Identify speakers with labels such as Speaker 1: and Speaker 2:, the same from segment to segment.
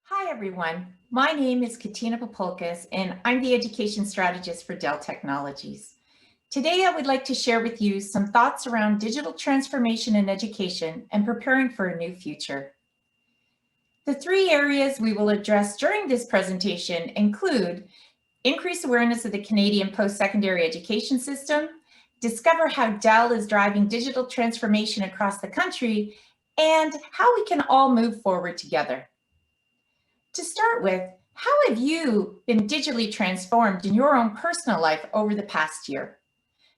Speaker 1: Hi, everyone. My name is Katina Papulkas, and I'm the Education Strategist for Dell Technologies. Today, I would like to share with you some thoughts around digital transformation in education and preparing for a new future. The three areas we will address during this presentation include increase awareness of the Canadian post-secondary education system, discover how Dell is driving digital transformation across the country, and how we can all move forward together. To start with, how have you been digitally transformed in your own personal life over the past year?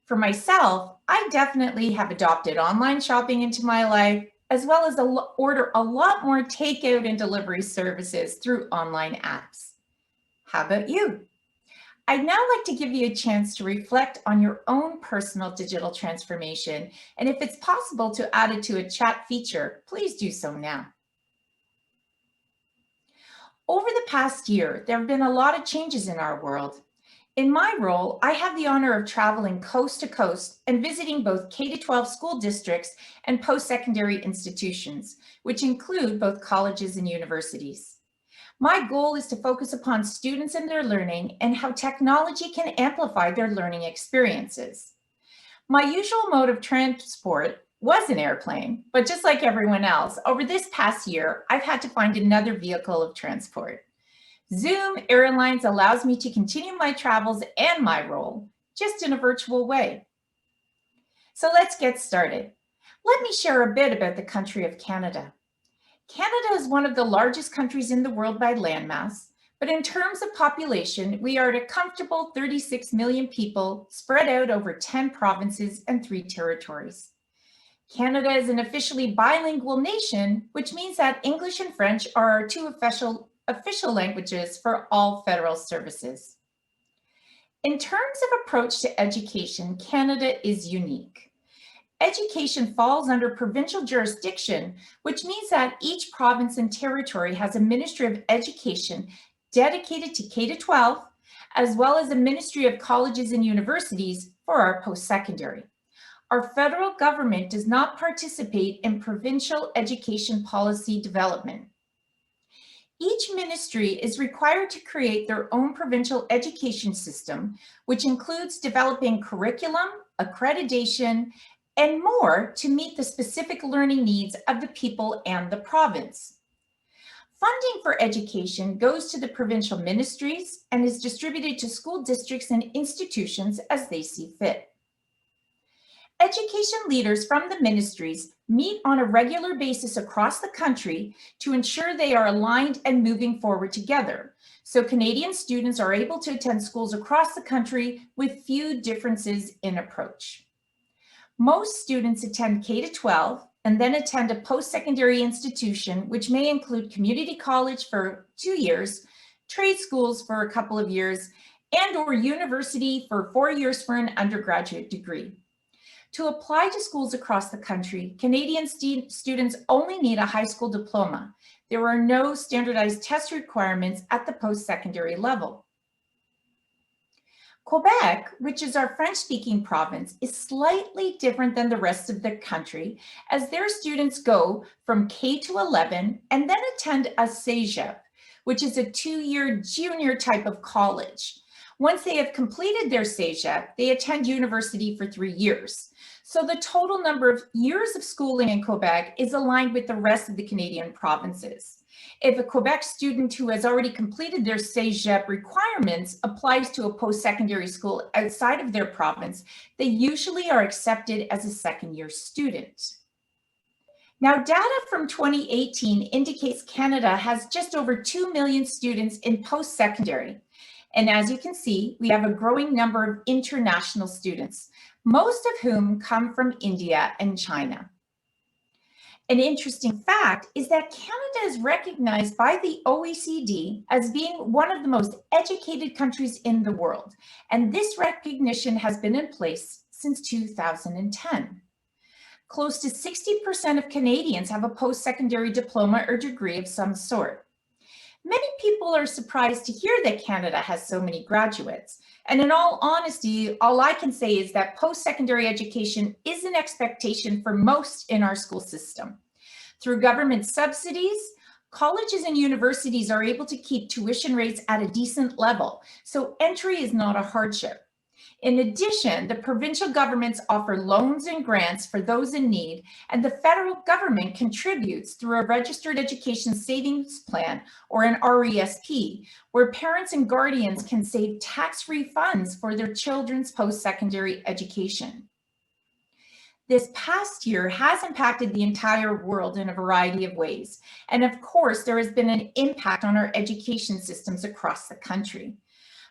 Speaker 1: For myself, I definitely have adopted online shopping into my life, as well as order a lot more takeout and delivery services through online apps. How about you? I'd now like to give you a chance to reflect on your own personal digital transformation, and if it's possible to add it to a chat feature, please do so now. Over the past year, there have been a lot of changes in our world. In my role, I have the honor of traveling coast to coast and visiting both K-12 school districts and post-secondary institutions, which include both colleges and universities. My goal is to focus upon students and their learning and how technology can amplify their learning experiences. My usual mode of transport was an airplane, but just like everyone else, over this past year, I've had to find another vehicle of transport. Zoom Airlines allows me to continue my travels and my role, just in a virtual way. So let's get started. Let me share a bit about the country of Canada. Canada is one of the largest countries in the world by landmass, but in terms of population, we are at a comfortable 36 million people spread out over 10 provinces and 3 territories. Canada is an officially bilingual nation, which means that English and French are our two official languages for all federal services. In terms of approach to education, Canada is unique. Education falls under provincial jurisdiction, which means that each province and territory has a Ministry of Education dedicated to K-12, as well as a Ministry of Colleges and Universities for our post-secondary. Our federal government does not participate in provincial education policy development. Each ministry is required to create their own provincial education system, which includes developing curriculum, accreditation, and more to meet the specific learning needs of the people and the province. Funding for education goes to the provincial ministries and is distributed to school districts and institutions as they see fit. Education leaders from the ministries meet on a regular basis across the country to ensure they are aligned and moving forward together, so Canadian students are able to attend schools across the country with few differences in approach. Most students attend K-12 and then attend a post-secondary institution, which may include community college for 2 years, trade schools for a couple of years, and/or university for 4 years for an undergraduate degree. To apply to schools across the country, Canadian students only need a high school diploma. There are no standardized test requirements at the post-secondary level. Quebec, which is our French-speaking province, is slightly different than the rest of the country, as their students go from K to 11 and then attend a cégep, which is a 2-year junior type of college. Once they have completed their cégep, they attend university for 3 years. So the total number of years of schooling in Quebec is aligned with the rest of the Canadian provinces. If a Quebec student who has already completed their cégep requirements applies to a post-secondary school outside of their province, they usually are accepted as a second-year student. Now, data from 2018 indicates Canada has just over 2 million students in post-secondary. And as you can see, we have a growing number of international students, most of whom come from India and China. An interesting fact is that Canada is recognized by the OECD as being one of the most educated countries in the world, and this recognition has been in place since 2010. Close to 60% of Canadians have a post-secondary diploma or degree of some sort. Many people are surprised to hear that Canada has so many graduates. And in all honesty, all I can say is that post-secondary education is an expectation for most in our school system. Through government subsidies, Colleges and universities are able to keep tuition rates at a decent level, so entry is not a hardship. In addition, the provincial governments offer loans and grants for those in need, and the federal government contributes through a registered education savings plan, or an RESP, where parents and guardians can save tax-free funds for their children's post-secondary education. This past year has impacted the entire world in a variety of ways. And of course, there has been an impact on our education systems across the country.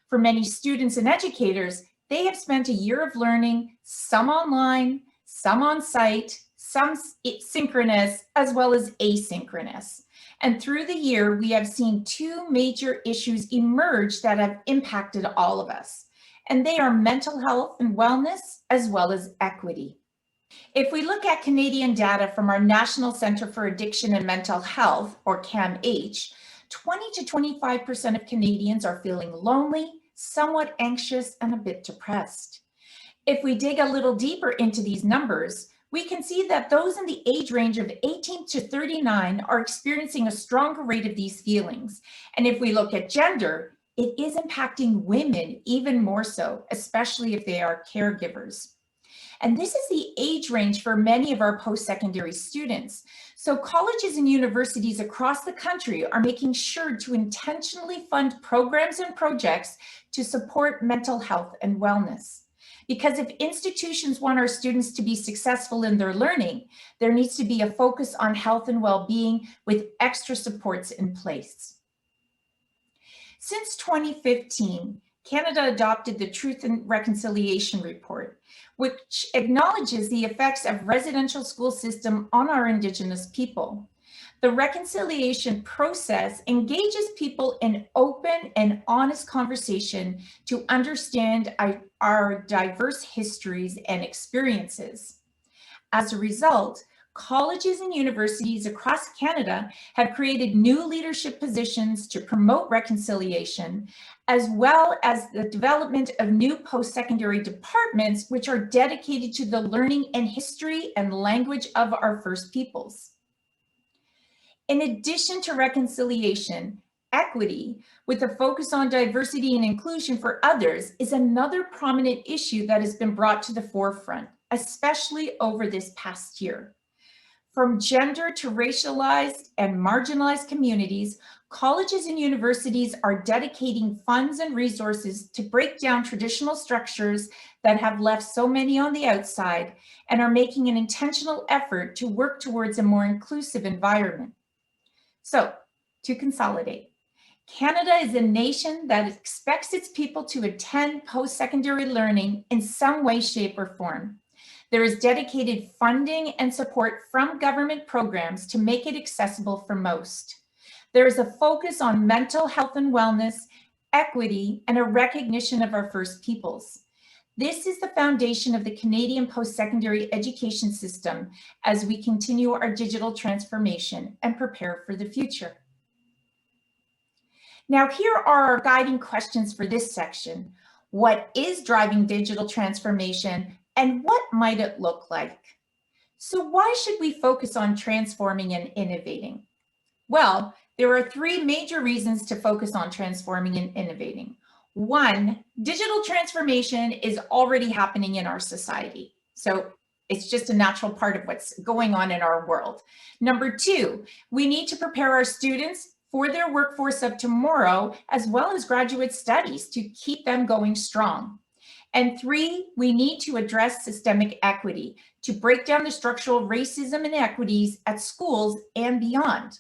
Speaker 1: For many students and educators, they have spent a year of learning, some online, some on site, some synchronous, as well as asynchronous. And through the year, we have seen two major issues emerge that have impacted all of us. And they are mental health and wellness, as well as equity. If we look at Canadian data from our National Centre for Addiction and Mental Health, or CAMH, 20 to 25% of Canadians are feeling lonely, somewhat anxious, and a bit depressed. If we dig a little deeper into these numbers, we can see that those in the age range of 18 to 39 are experiencing a stronger rate of these feelings. And if we look at gender, it is impacting women even more so, especially if they are caregivers. And this is the age range for many of our post-secondary students. So colleges and universities across the country are making sure to intentionally fund programs and projects to support mental health and wellness. Because if institutions want our students to be successful in their learning, there needs to be a focus on health and well-being with extra supports in place. Since 2015, Canada adopted the Truth and Reconciliation Report, which acknowledges the effects of residential school system on our Indigenous people. The reconciliation process engages people in open and honest conversation to understand our diverse histories and experiences. As a result, colleges and universities across Canada have created new leadership positions to promote reconciliation, as well as the development of new post-secondary departments, which are dedicated to the learning and history and language of our First Peoples. In addition to reconciliation, equity, with a focus on diversity and inclusion for others, is another prominent issue that has been brought to the forefront, especially over this past year. From gender to racialized and marginalized communities, colleges and universities are dedicating funds and resources to break down traditional structures that have left so many on the outside and are making an intentional effort to work towards a more inclusive environment. So, to consolidate, Canada is a nation that expects its people to attend post-secondary learning in some way, shape, or form. There is dedicated funding and support from government programs to make it accessible for most. There is a focus on mental health and wellness, equity, and a recognition of our First Peoples. This is the foundation of the Canadian post-secondary education system as we continue our digital transformation and prepare for the future. Now, here are our guiding questions for this section. What is driving digital transformation, and what might it look like? So why should we focus on transforming and innovating? Well, there are three major reasons to focus on transforming and innovating. One, digital transformation is already happening in our society. So it's just a natural part of what's going on in our world. Number two, we need to prepare our students for their workforce of tomorrow, as well as graduate studies, to keep them going strong. And three, we need to address systemic equity to break down the structural racism and inequities at schools and beyond.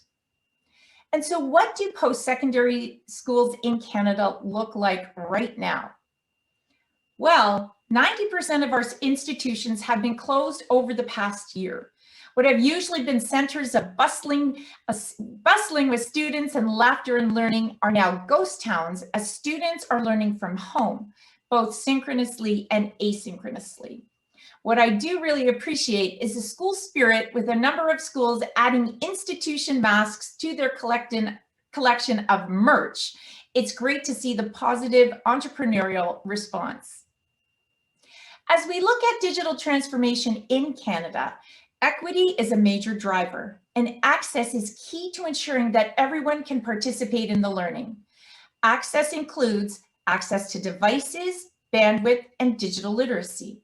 Speaker 1: And so what do post-secondary schools in Canada look like right now? Well, 90% of our institutions have been closed over the past year. What have usually been centers of bustling with students and laughter and learning are now ghost towns as students are learning from home, both synchronously and asynchronously. What I do really appreciate is the school spirit, with a number of schools adding institution masks to their collection of merch. It's great to see the positive entrepreneurial response. As we look at digital transformation in Canada, Equity is a major driver, and access is key to ensuring that everyone can participate in the learning. Access includes access to devices, bandwidth, and digital literacy.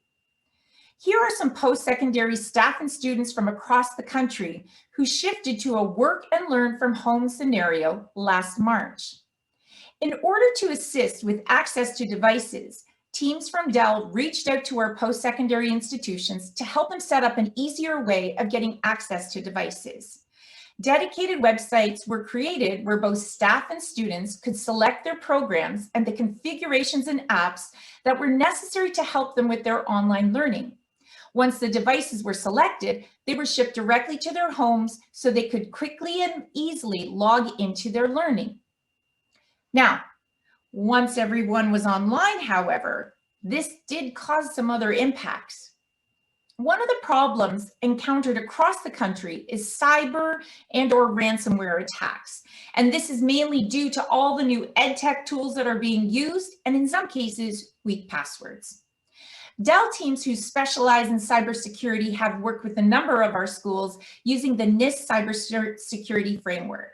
Speaker 1: Here are some post-secondary staff and students from across the country who shifted to a work and learn from home scenario last March. In order to assist with access to devices, teams from Dell reached out to our post-secondary institutions to help them set up an easier way of getting access to devices. Dedicated websites were created where both staff and students could select their programs and the configurations and apps that were necessary to help them with their online learning. Once the devices were selected, they were shipped directly to their homes so they could quickly and easily log into their learning. Now, once everyone was online, however, this did cause some other impacts. One of the problems encountered across the country is cyber and/or ransomware attacks. And this is mainly due to all the new EdTech tools that are being used, and in some cases, weak passwords. Dell teams who specialize in cybersecurity have worked with a number of our schools using the NIST cybersecurity framework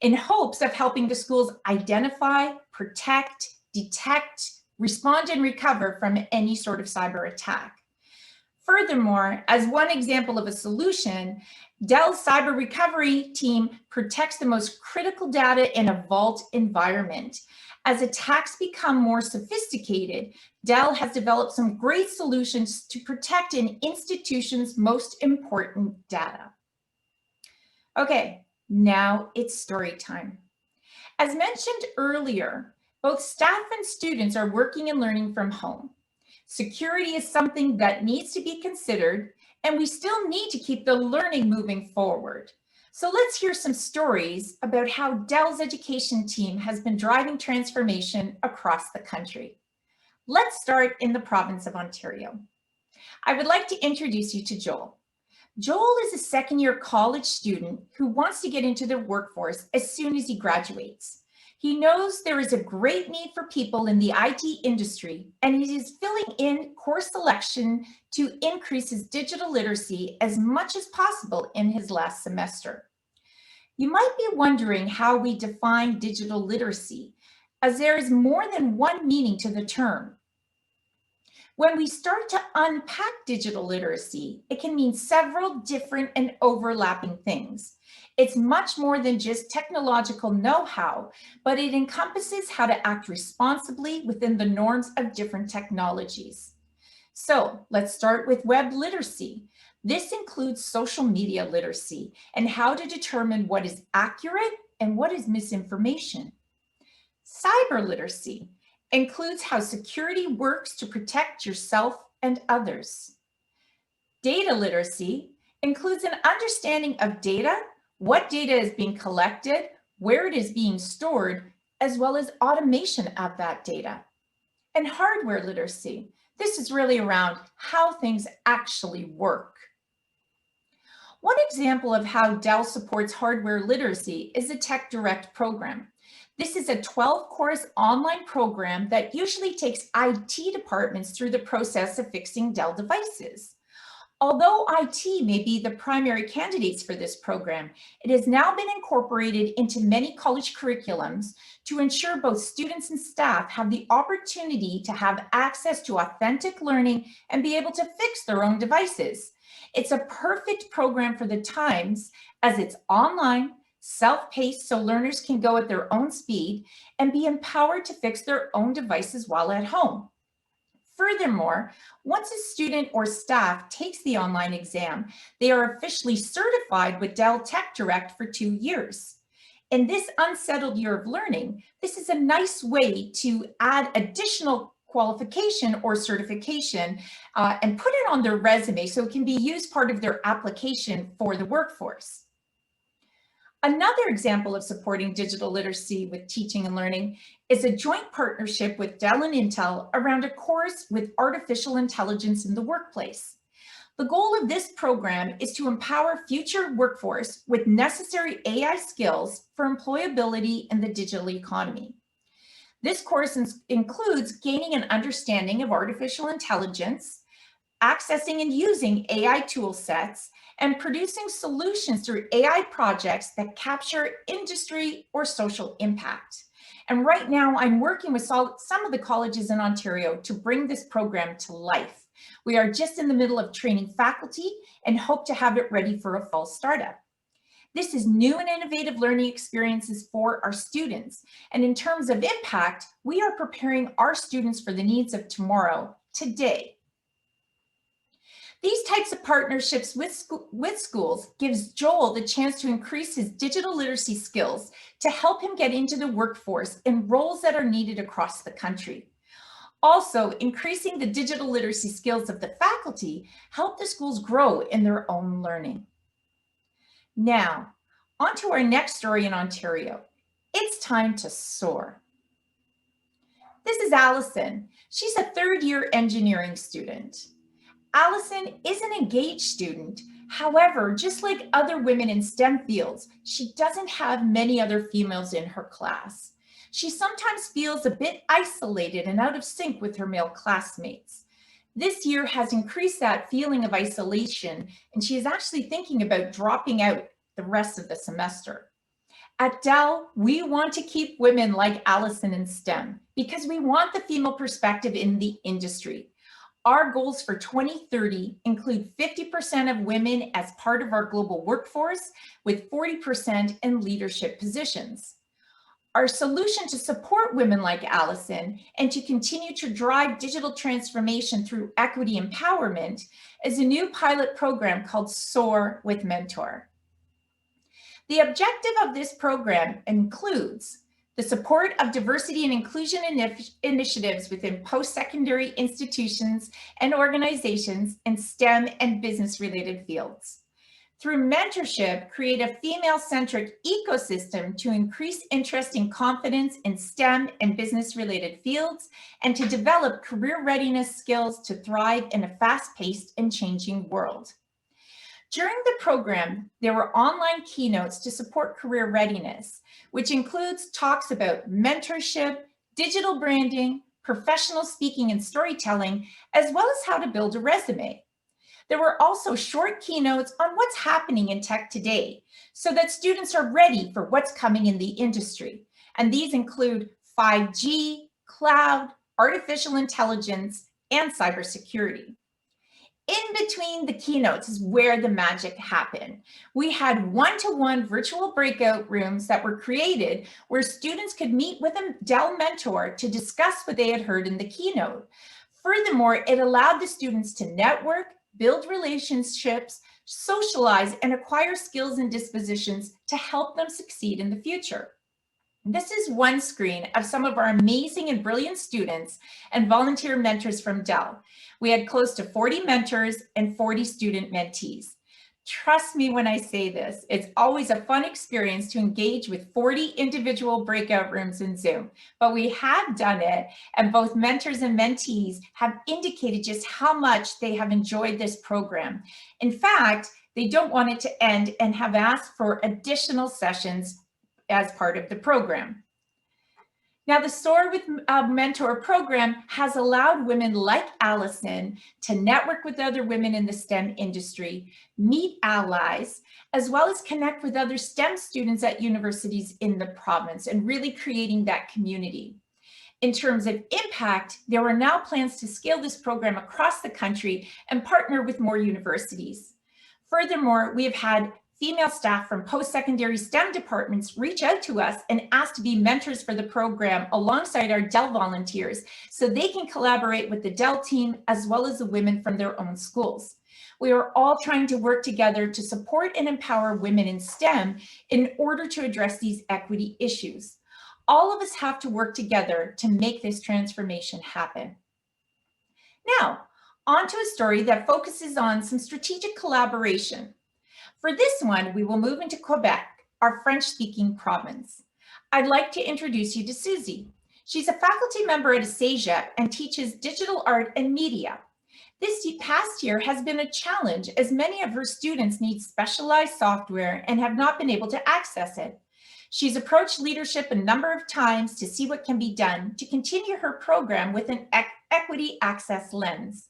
Speaker 1: in hopes of helping the schools identify, protect, detect, respond, and recover from any sort of cyber attack. Furthermore, as one example of a solution, Dell's cyber recovery team protects the most critical data in a vault environment. As attacks become more sophisticated, Dell has developed some great solutions to protect an institution's most important data. Okay, now it's story time. As mentioned earlier, both staff and students are working and learning from home. Security is something that needs to be considered, and we still need to keep the learning moving forward. So let's hear some stories about how Dell's education team has been driving transformation across the country. Let's start in the province of Ontario. I would like to introduce you to Joel. Joel is a second-year college student who wants to get into the workforce as soon as he graduates. He knows there is a great need for people in the IT industry, and he is filling in course selection to increase his digital literacy as much as possible in his last semester. You might be wondering how we define digital literacy, as there is more than one meaning to the term. When we start to unpack digital literacy, it can mean several different and overlapping things. It's much more than just technological know-how, but it encompasses how to act responsibly within the norms of different technologies. So let's start with web literacy. This includes social media literacy and how to determine what is accurate and what is misinformation. Cyber literacy includes how security works to protect yourself and others. Data literacy includes an understanding of data, what data is being collected, where it is being stored, as well as automation of that data. And hardware literacy, this is really around how things actually work. One example of how Dell supports hardware literacy is the Tech Direct program. This is a 12-course online program that usually takes IT departments through the process of fixing Dell devices. Although IT may be the primary candidates for this program, it has now been incorporated into many college curriculums to ensure both students and staff have the opportunity to have access to authentic learning and be able to fix their own devices. It's a perfect program for the times as it's online, self-paced so learners can go at their own speed and be empowered to fix their own devices while at home. Furthermore, once a student or staff takes the online exam, they are officially certified with Dell Tech Direct for 2 years. In this unsettled year of learning, this is a nice way to add additional qualification or certification and put it on their resume so it can be used part of their application for the workforce. Another example of supporting digital literacy with teaching and learning is a joint partnership with Dell and Intel around a course with artificial intelligence in the workplace. The goal of this program is to empower future workforce with necessary AI skills for employability in the digital economy. This course includes gaining an understanding of artificial intelligence, accessing and using AI tool sets, and producing solutions through AI projects that capture industry or social impact. And right now, I'm working with some of the colleges in Ontario to bring this program to life. We are just in the middle of training faculty and hope to have it ready for a fall startup. This is new and innovative learning experiences for our students. And in terms of impact, we are preparing our students for the needs of tomorrow, today. These types of partnerships with schools gives Joel the chance to increase his digital literacy skills to help him get into the workforce in roles that are needed across the country. Also, increasing the digital literacy skills of the faculty help the schools grow in their own learning. Now, on to our next story in Ontario. It's time to soar. This is Allison. She's a third-year engineering student. Allison is an engaged student. However, just like other women in STEM fields, she doesn't have many other females in her class. She sometimes feels a bit isolated and out of sync with her male classmates. This year has increased that feeling of isolation, and she is actually thinking about dropping out the rest of the semester. At Dell, we want to keep women like Allison in STEM because we want the female perspective in the industry. Our goals for 2030 include 50% of women as part of our global workforce, with 40% in leadership positions. Our solution to support women like Allison and to continue to drive digital transformation through equity empowerment is a new pilot program called Soar with Mentor. The objective of this program includes the support of diversity and inclusion initiatives within post-secondary institutions and organizations in STEM and business-related fields. Through mentorship, create a female-centric ecosystem to increase interest and confidence in STEM and business-related fields, and to develop career readiness skills to thrive in a fast-paced and changing world. During the program, there were online keynotes to support career readiness, which includes talks about mentorship, digital branding, professional speaking and storytelling, as well as how to build a resume. There were also short keynotes on what's happening in tech today, so that students are ready for what's coming in the industry. And these include 5G, cloud, artificial intelligence, and cybersecurity. In between the keynotes is where the magic happened. We had one-to-one virtual breakout rooms that were created where students could meet with a Dell mentor to discuss what they had heard in the keynote. Furthermore, it allowed the students to network, build relationships, socialize, and acquire skills and dispositions to help them succeed in the future. This is one screen of some of our amazing and brilliant students and volunteer mentors from Dell. We had close to 40 mentors and 40 student mentees. Trust me when I say this, it's always a fun experience to engage with 40 individual breakout rooms in Zoom, but we have done it, and both mentors and mentees have indicated just how much they have enjoyed this program. In fact, they don't want it to end and have asked for additional sessions as part of the program. Now, the Soar with Mentor program has allowed women like Allison to network with other women in the STEM industry, meet allies, as well as connect with other STEM students at universities in the province, and really creating that community. In terms of impact, there are now plans to scale this program across the country and partner with more universities. Furthermore, we have had female staff from post-secondary STEM departments reach out to us and ask to be mentors for the program alongside our Dell volunteers so they can collaborate with the Dell team as well as the women from their own schools. We are all trying to work together to support and empower women in STEM in order to address these equity issues. All of us have to work together to make this transformation happen. Now, on to a story that focuses on some strategic collaboration. For this one, we will move into Quebec, our French-speaking province. I'd like to introduce you to Susie. She's a faculty member at Asasia and teaches digital art and media. This past year has been a challenge as many of her students need specialized software and have not been able to access it. She's approached leadership a number of times to see what can be done to continue her program with an equity access lens.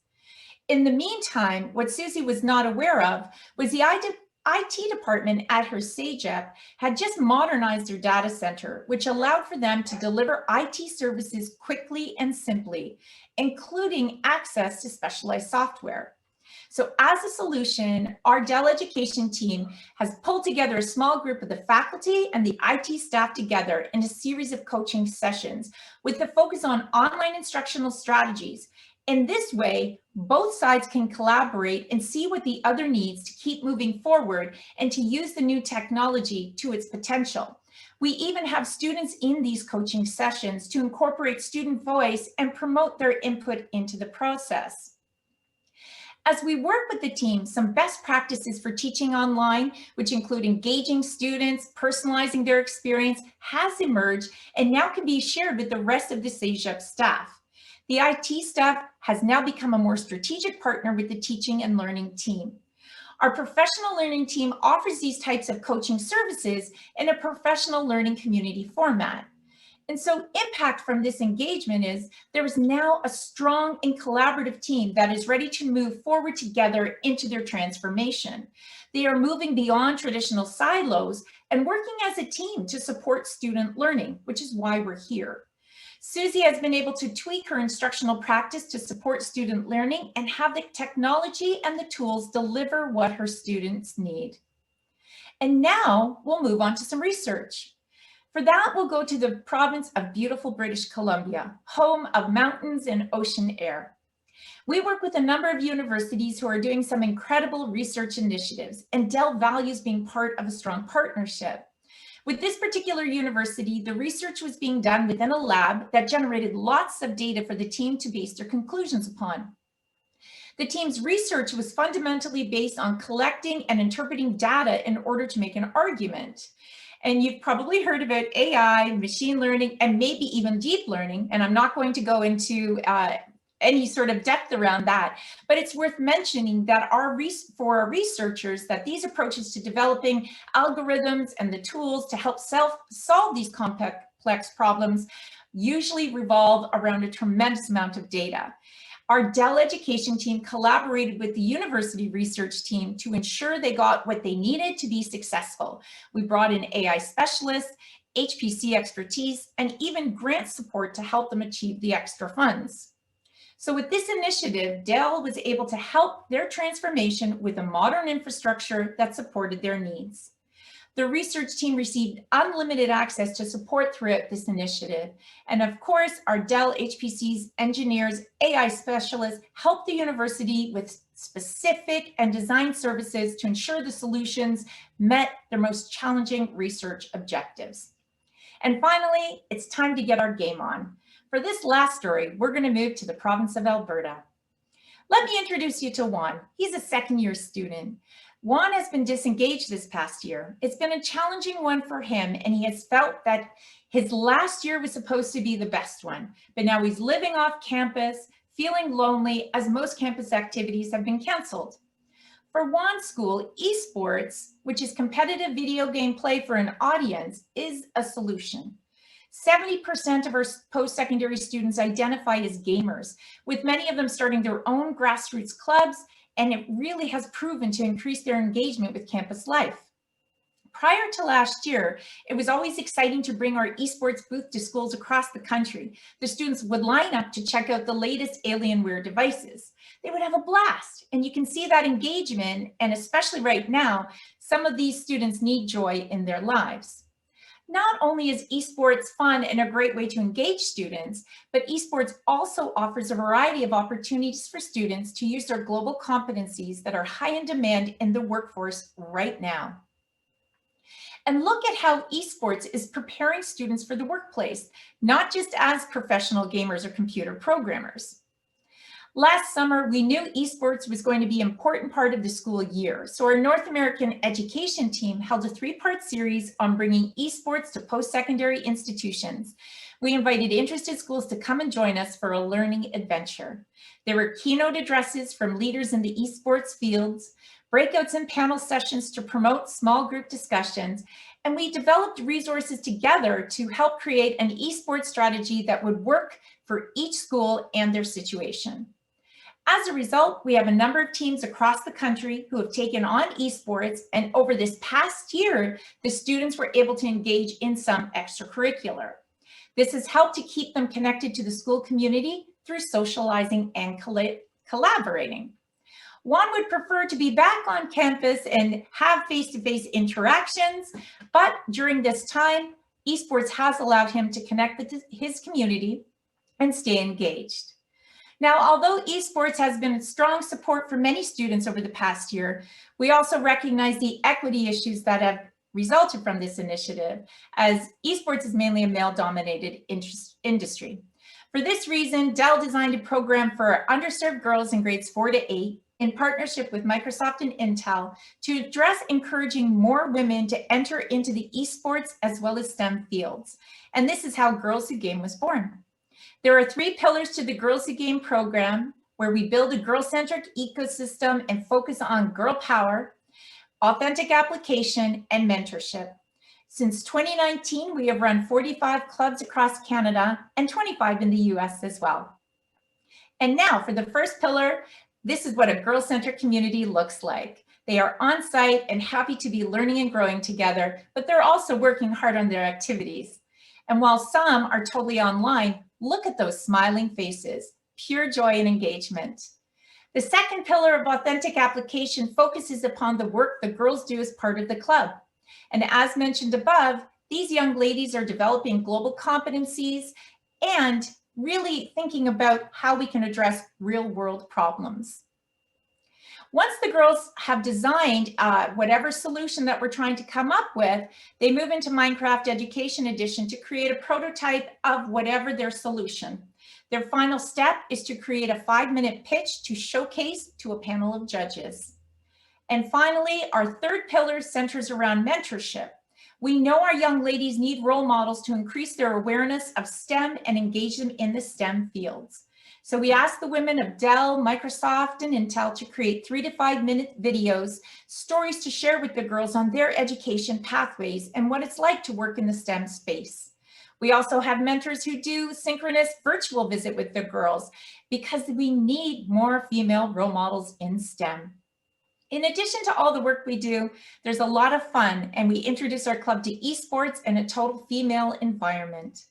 Speaker 1: In the meantime, what Susie was not aware of was the IT department at her SAGEP had just modernized their data center, which allowed for them to deliver IT services quickly and simply, including access to specialized software. So as a solution, our Dell education team has pulled together a small group of the faculty and the IT staff together in a series of coaching sessions with the focus on online instructional strategies. In this way, both sides can collaborate and see what the other needs to keep moving forward and to use the new technology to its potential. We even have students in these coaching sessions to incorporate student voice and promote their input into the process. As we work with the team, some best practices for teaching online, which include engaging students, personalizing their experience, has emerged and now can be shared with the rest of the SAGEP staff. The IT staff has now become a more strategic partner with the teaching and learning team. Our professional learning team offers these types of coaching services in a professional learning community format. And so impact from this engagement is there is now a strong and collaborative team that is ready to move forward together into their transformation. They are moving beyond traditional silos and working as a team to support student learning, which is why we're here. Susie has been able to tweak her instructional practice to support student learning and have the technology and the tools deliver what her students need. And now we'll move on to some research. For that, we'll go to the province of beautiful British Columbia, home of mountains and ocean air. We work with a number of universities who are doing some incredible research initiatives, and Dell values being part of a strong partnership. With this particular university, the research was being done within a lab that generated lots of data for the team to base their conclusions upon. The team's research was fundamentally based on collecting and interpreting data in order to make an argument. And you've probably heard about AI, machine learning, and maybe even deep learning. And I'm not going to go into any sort of depth around that, but it's worth mentioning that for our researchers, that these approaches to developing algorithms and the tools to help solve these complex problems usually revolve around a tremendous amount of data. Our Dell education team collaborated with the university research team to ensure they got what they needed to be successful. We brought in AI specialists, HPC expertise, and even grant support to help them achieve the extra funds. So with this initiative, Dell was able to help their transformation with a modern infrastructure that supported their needs. The research team received unlimited access to support throughout this initiative. And of course, our Dell HPC's engineers, AI specialists helped the university with specific and design services to ensure the solutions met their most challenging research objectives. And finally, it's time to get our game on. For this last story, we're going to move to the province of Alberta. Let me introduce you to Juan. He's a second-year student. Juan has been disengaged this past year. It's been a challenging one for him, and he has felt that his last year was supposed to be the best one. But now he's living off campus, feeling lonely as most campus activities have been canceled. For Juan's school, esports, which is competitive video game play for an audience, is a solution. 70% of our post-secondary students identify as gamers, with many of them starting their own grassroots clubs, and it really has proven to increase their engagement with campus life. Prior to last year, it was always exciting to bring our esports booth to schools across the country. The students would line up to check out the latest Alienware devices. They would have a blast, and you can see that engagement, and especially right now, some of these students need joy in their lives. Not only is esports fun and a great way to engage students, but esports also offers a variety of opportunities for students to use their global competencies that are high in demand in the workforce right now. And look at how esports is preparing students for the workplace, not just as professional gamers or computer programmers. Last summer, we knew esports was going to be an important part of the school year. So our North American education team held a 3-part series on bringing esports to post-secondary institutions. We invited interested schools to come and join us for a learning adventure. There were keynote addresses from leaders in the esports fields, breakouts and panel sessions to promote small group discussions, and we developed resources together to help create an esports strategy that would work for each school and their situation. As a result, we have a number of teams across the country who have taken on esports, and over this past year, the students were able to engage in some extracurricular. This has helped to keep them connected to the school community through socializing and collaborating. One would prefer to be back on campus and have face-to-face interactions, but during this time, esports has allowed him to connect with his community and stay engaged. Now, although esports has been a strong support for many students over the past year, we also recognize the equity issues that have resulted from this initiative, as esports is mainly a male-dominated industry. For this reason, Dell designed a program for underserved girls in grades 4 to 8 in partnership with Microsoft and Intel to address encouraging more women to enter into the esports as well as STEM fields. And this is how Girls Who Game was born. There are 3 pillars to the Girls Who Game program, where we build a girl-centric ecosystem and focus on girl power, authentic application, and mentorship. Since 2019, we have run 45 clubs across Canada and 25 in the US as well. And now for the first pillar, this is what a girl-centric community looks like. They are on site and happy to be learning and growing together, but they're also working hard on their activities. And while some are totally online, look at those smiling faces, pure joy and engagement. The second pillar of authentic application focuses upon the work the girls do as part of the club. And as mentioned above, these young ladies are developing global competencies and really thinking about how we can address real world problems. Once the girls have designed whatever solution that we're trying to come up with, they move into Minecraft Education Edition to create a prototype of whatever their solution. Their final step is to create a 5-minute pitch to showcase to a panel of judges. And finally, our third pillar centers around mentorship. We know our young ladies need role models to increase their awareness of STEM and engage them in the STEM fields. So we asked the women of Dell, Microsoft, and Intel to create 3 to 5 minute videos, stories to share with the girls on their education pathways and what it's like to work in the STEM space. We also have mentors who do synchronous virtual visit with the girls because we need more female role models in STEM. In addition to all the work we do, there's a lot of fun, and we introduce our club to esports and a total female environment.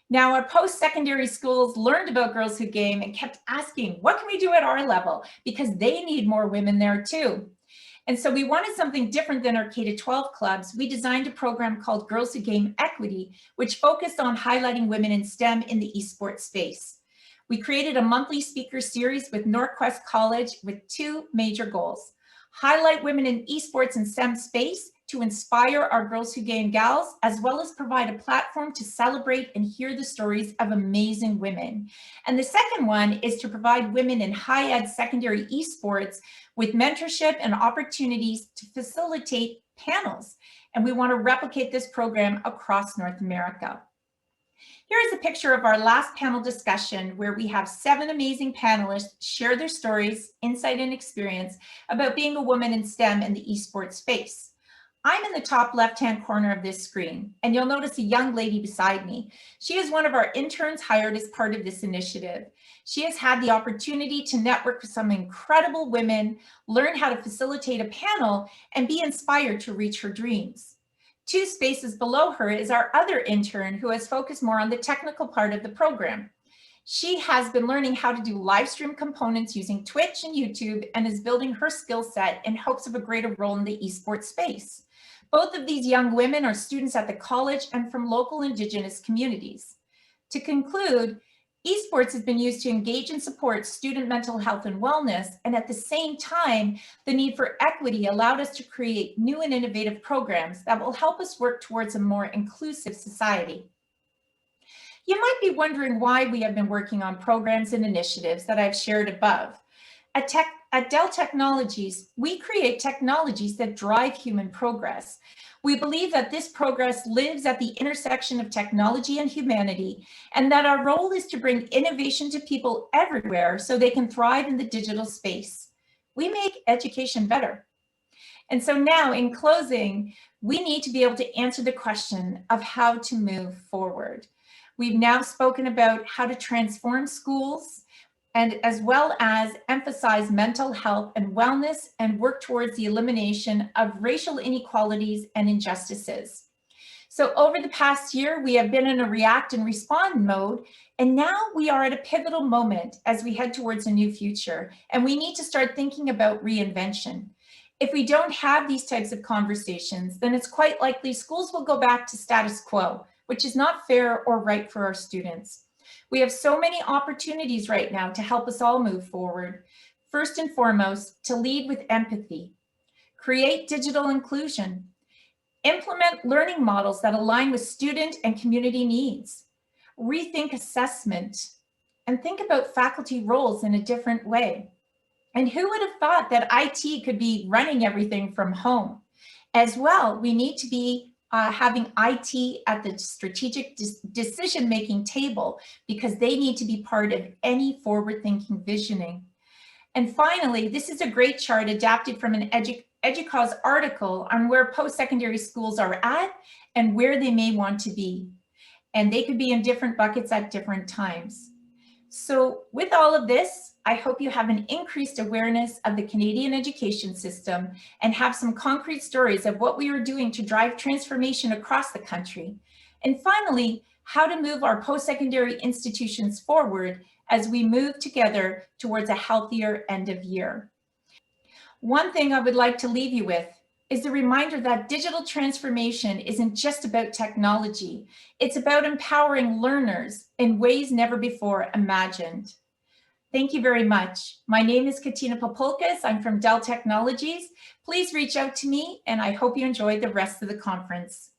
Speaker 1: Now, our post-secondary schools learned about Girls Who Game and kept asking, what can we do at our level? Because they need more women there too. And so we wanted something different than our K-12 clubs. We designed a program called Girls Who Game Equity, which focused on highlighting women in STEM in the esports space. We created a monthly speaker series with Northwest College with 2 major goals: highlight women in esports and STEM space to inspire our Girls Who Game gals, as well as provide a platform to celebrate and hear the stories of amazing women. And the second one is to provide women in high ed secondary esports with mentorship and opportunities to facilitate panels. And we want to replicate this program across North America. Here is a picture of our last panel discussion where we have 7 amazing panelists share their stories, insight, and experience about being a woman in STEM in the esports space. I'm in the top left-hand corner of this screen, and you'll notice a young lady beside me. She is one of our interns hired as part of this initiative. She has had the opportunity to network with some incredible women, learn how to facilitate a panel, and be inspired to reach her dreams. 2 spaces below her is our other intern who has focused more on the technical part of the program. She has been learning how to do live stream components using Twitch and YouTube and is building her skill set in hopes of a greater role in the esports space. Both of these young women are students at the college and from local Indigenous communities. To conclude, esports has been used to engage and support student mental health and wellness, and at the same time, the need for equity allowed us to create new and innovative programs that will help us work towards a more inclusive society. You might be wondering why we have been working on programs and initiatives that I've shared above. At Dell Technologies, we create technologies that drive human progress. We believe that this progress lives at the intersection of technology and humanity, and that our role is to bring innovation to people everywhere so they can thrive in the digital space. We make education better. And so now, in closing, we need to be able to answer the question of how to move forward. We've now spoken about how to transform schools and as well as emphasize mental health and wellness and work towards the elimination of racial inequalities and injustices. So over the past year, we have been in a react and respond mode, and now we are at a pivotal moment as we head towards a new future, and we need to start thinking about reinvention. If we don't have these types of conversations, then it's quite likely schools will go back to status quo, which is not fair or right for our students. We have so many opportunities right now to help us all move forward. First and foremost, to lead with empathy, create digital inclusion, implement learning models that align with student and community needs, rethink assessment, and think about faculty roles in a different way. And who would have thought that IT could be running everything from home? As well, we need to be having IT at the strategic decision-making table because they need to be part of any forward-thinking visioning. And finally, this is a great chart adapted from an EDUCAUSE article on where post-secondary schools are at and where they may want to be. And they could be in different buckets at different times. So with all of this, I hope you have an increased awareness of the Canadian education system and have some concrete stories of what we are doing to drive transformation across the country. And finally, how to move our post-secondary institutions forward as we move together towards a healthier end of year. One thing I would like to leave you with is the reminder that digital transformation isn't just about technology. It's about empowering learners in ways never before imagined. Thank you very much. My name is Katina Papulkas. I'm from Dell Technologies. Please reach out to me, and I hope you enjoy the rest of the conference.